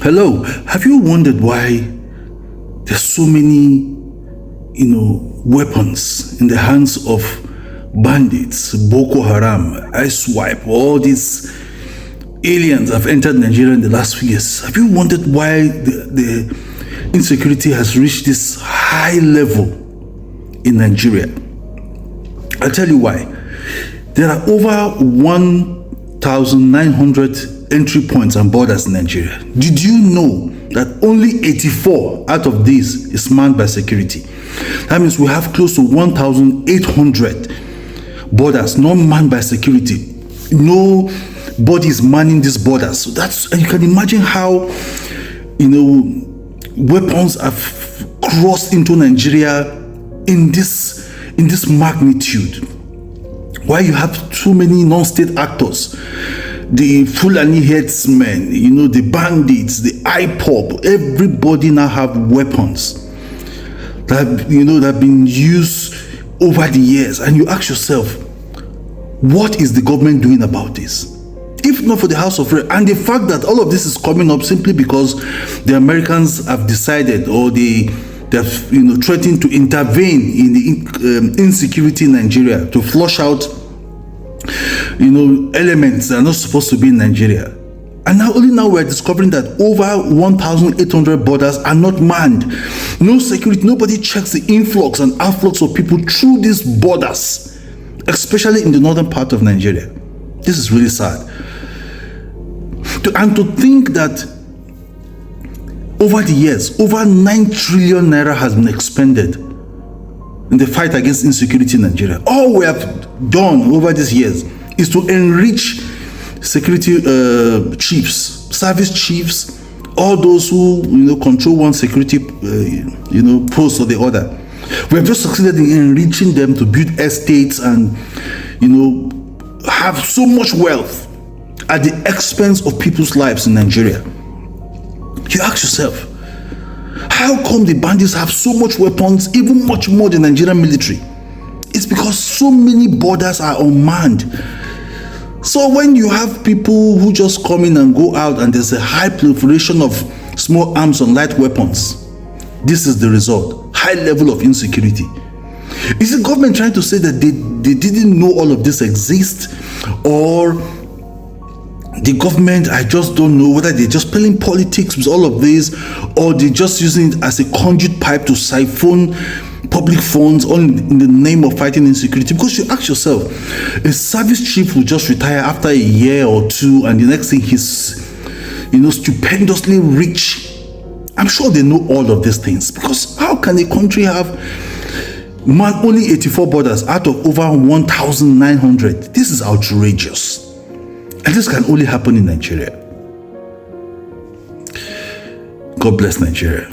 Hello, have you wondered why there's so many, weapons in the hands of bandits, Boko Haram, ISWAP, all these aliens have entered Nigeria in the last few years? Have you wondered why the insecurity has reached this high level in Nigeria? I'll tell you why. There are over 1,900 entry points and borders in Nigeria. Did you know that only 84 out of these is manned by security? That means we have close to 1,800 borders not manned by security. Nobody is manning these borders. So and you can imagine how weapons have crossed into Nigeria in this magnitude. Why you have too many non-state actors, the Fulani headsmen, the bandits, the IPOB, everybody now have weapons that have been used over the years. And you ask yourself, what is the government doing about this? If not for the House of Reps, and the fact that all of this is coming up simply because the Americans have decided, or they've threatened to intervene in the insecurity in Nigeria, to flush out elements that are not supposed to be in Nigeria. And only now we're discovering that over 1,800 borders are not manned. No security, nobody checks the influx and outflux of people through these borders, especially in the northern part of Nigeria. This is really sad. And to think that over the years, over 9 trillion naira has been expended in the fight against insecurity in Nigeria. All we have done over these years is to enrich security chiefs, service chiefs, all those who control one security post or the other. We have just succeeded in enriching them to build estates and have so much wealth at the expense of people's lives in Nigeria. You ask yourself, how come the bandits have so much weapons, even much more than the Nigerian military? It's because so many borders are unmanned. So when you have people who just come in and go out, and there's a high proliferation of small arms and light weapons, this is the result: high level of insecurity. Is the government trying to say that they didn't know all of this exists, or the government, I just don't know whether they're just playing politics with all of this, or they're just using it as a conduit pipe to siphon public funds all in the name of fighting insecurity? Because you ask yourself, a service chief will just retire after a year or two, and the next thing he's stupendously rich. I'm sure they know all of these things, because how can a country have only 84 borders out of over 1,900? This is outrageous. And this can only happen in Nigeria. God bless Nigeria.